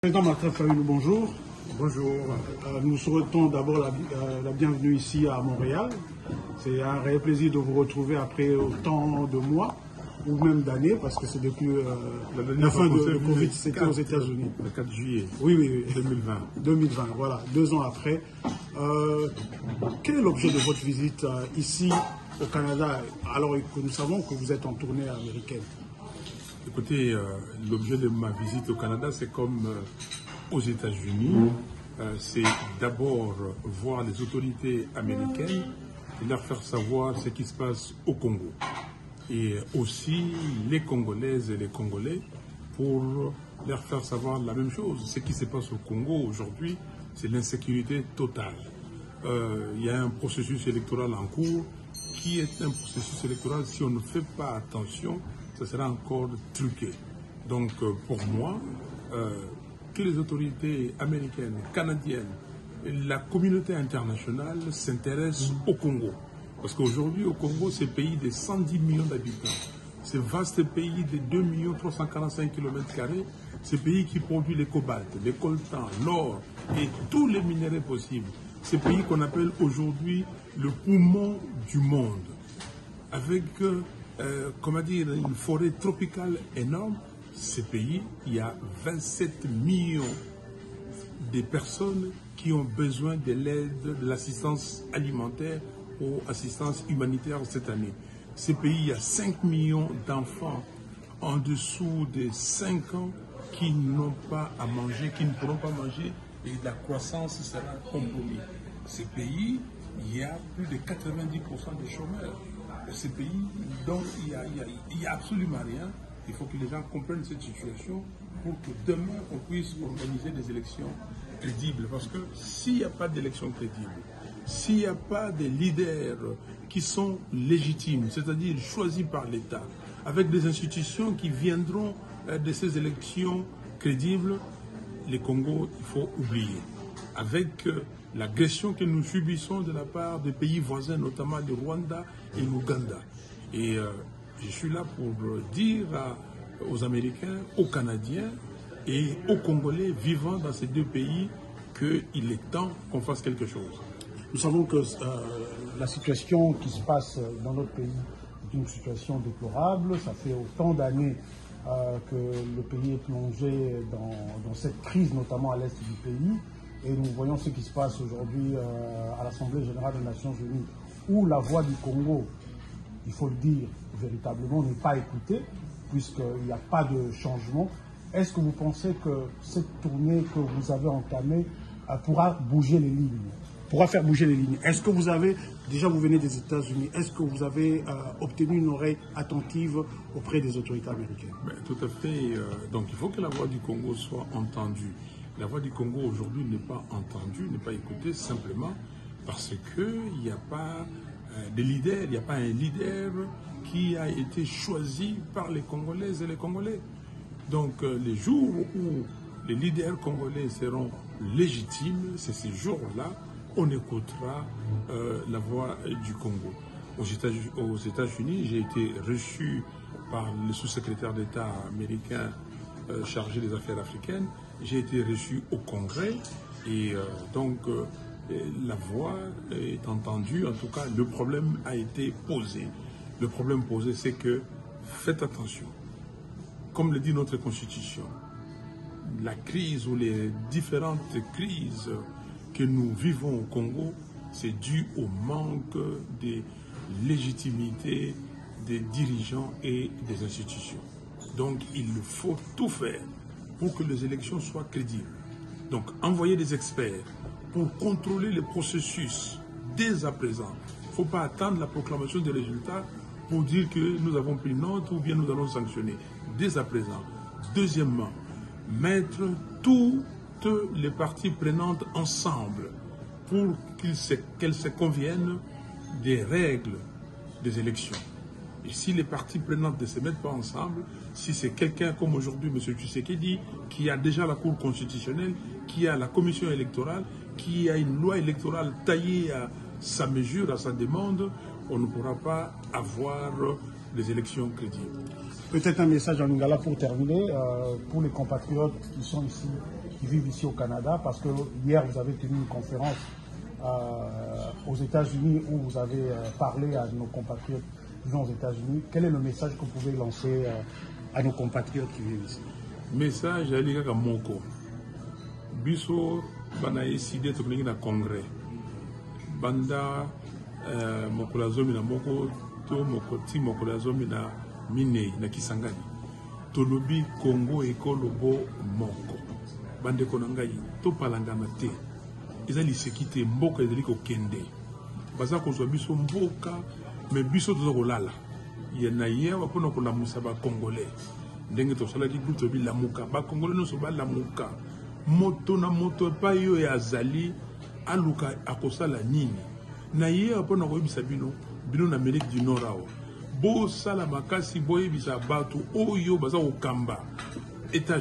Président Martin Fayulu, bonjour. Bonjour. Nous souhaitons d'abord la bienvenue ici à Montréal. C'est un réel plaisir de vous retrouver après autant de mois ou même d'années, parce que c'est depuis la fin de Covid, c'était aux États-Unis. Le 4 juillet oui. 2020. 2020, voilà, 2 ans après. Quel est l'objet de votre visite ici au Canada, alors que nous savons que vous êtes en tournée américaine? Écoutez, l'objet de ma visite au Canada, c'est comme aux États-Unis. C'est d'abord voir les autorités américaines et leur faire savoir ce qui se passe au Congo. Et aussi les Congolaises et les Congolais pour leur faire savoir la même chose. Ce qui se passe au Congo aujourd'hui, c'est l'insécurité totale. Il y a un processus électoral en cours qui est un processus électoral, si on ne fait pas attention, ça sera encore truqué. Donc pour moi, que les autorités américaines, canadiennes, la communauté internationale s'intéressent au Congo. Parce qu'aujourd'hui, au Congo, c'est un pays de 110 millions d'habitants. Ce vaste pays de 2 345 km², ce pays qui produit le cobalt, le coltan, l'or et tous les minéraux possibles. Ce pays qu'on appelle aujourd'hui le poumon du monde. Avec comment dire, une forêt tropicale énorme. Ce pays, il y a 27 millions de personnes qui ont besoin de l'aide, de l'assistance alimentaire ou assistance humanitaire cette année. Ce pays, il y a 5 millions d'enfants en dessous de 5 ans qui n'ont pas à manger, qui ne pourront pas manger et la croissance sera compromise. Ce pays, il y a plus de 90% de chômeurs. Ce pays, donc il n'y a absolument rien. Il faut que les gens comprennent cette situation pour que demain, on puisse organiser des élections crédibles. Parce que s'il n'y a pas d'élections crédibles, s'il n'y a pas de leaders qui sont légitimes, c'est-à-dire choisis par l'État, avec des institutions qui viendront de ces élections crédibles, le Congo, il faut oublier. Avec l'agression que nous subissons de la part des pays voisins, notamment du Rwanda et l'Ouganda. Et je suis là pour dire aux Américains, aux Canadiens et aux Congolais vivant dans ces deux pays qu'il est temps qu'on fasse quelque chose. Nous savons que la situation qui se passe dans notre pays est une situation déplorable. Ça fait autant d'années que le pays est plongé dans cette crise, notamment à l'est du pays. Et nous voyons ce qui se passe aujourd'hui à l'Assemblée générale des Nations unies, où la voix du Congo, il faut le dire, véritablement n'est pas écoutée, puisqu'il n'y a pas de changement. Est-ce que vous pensez que cette tournée que vous avez entamée pourra bouger les lignes, pourra faire bouger les lignes? Est-ce que vous avez, déjà vous venez des États-Unis, est-ce que vous avez obtenu une oreille attentive auprès des autorités américaines? Tout à fait. Donc il faut que la voix du Congo soit entendue. La voix du Congo aujourd'hui n'est pas entendue, n'est pas écoutée simplement parce qu'il n'y a pas de leader, il n'y a pas un leader qui a été choisi par les Congolaises et les Congolais. Donc les jours où les leaders congolais seront légitimes, c'est ces jours-là, on écoutera la voix du Congo. Aux États-Unis, j'ai été reçu par le sous-secrétaire d'État américain chargé des affaires africaines. J'ai été reçu au Congrès et donc la voix est entendue. En tout cas, le problème a été posé. Le problème posé, c'est que faites attention. Comme le dit notre Constitution, la crise ou les différentes crises que nous vivons au Congo, c'est dû au manque de légitimité des dirigeants et des institutions. Donc, il faut tout faire pour que les élections soient crédibles. Donc, envoyer des experts pour contrôler le processus dès à présent. Il ne faut pas attendre la proclamation des résultats pour dire que nous avons pris note ou bien nous allons sanctionner. Dès à présent. Deuxièmement, mettre toutes les parties prenantes ensemble pour qu'elles se conviennent des règles des élections. Et si les parties prenantes ne se mettent pas ensemble, si c'est quelqu'un comme aujourd'hui, M. Tshisekedi, qui a déjà la Cour constitutionnelle, qui a la commission électorale, qui a une loi électorale taillée à sa mesure, à sa demande, on ne pourra pas avoir des élections crédibles. Peut-être un message en Lingala pour terminer, pour les compatriotes qui sont ici qui vivent ici au Canada, parce que hier vous avez tenu une conférence aux États-Unis où vous avez parlé à nos compatriotes vivant aux États-Unis. Quel est le message que vous pouvez lancer à nos compatriotes qui vivent ici? Message à l'égard de Moko. Biso, bana décidé de venir au Congrès. Banda, Mokolazomi na Moko, to Mokoti Mokolazomi na Mine, na Kisangani. Tolobi Congo et Kolobo Moko. Bande Konangai, to Palangana te. Ils allaient se quitter, Mboka et Deliko Kende. Baza Kozwa Biso Mboka, mais Biso Tozolala. Il y en a hier, on a la Moussaba Congolais. Ndenge to sala di groupe bi lamuka ba Congolais no so ba lamuka moto na moto pa yo ya azali aluka akosala nini na ye apona ko bisa bino na Amérique du Nord awo bo sala makasi boye bisa batu oyo baza okamba état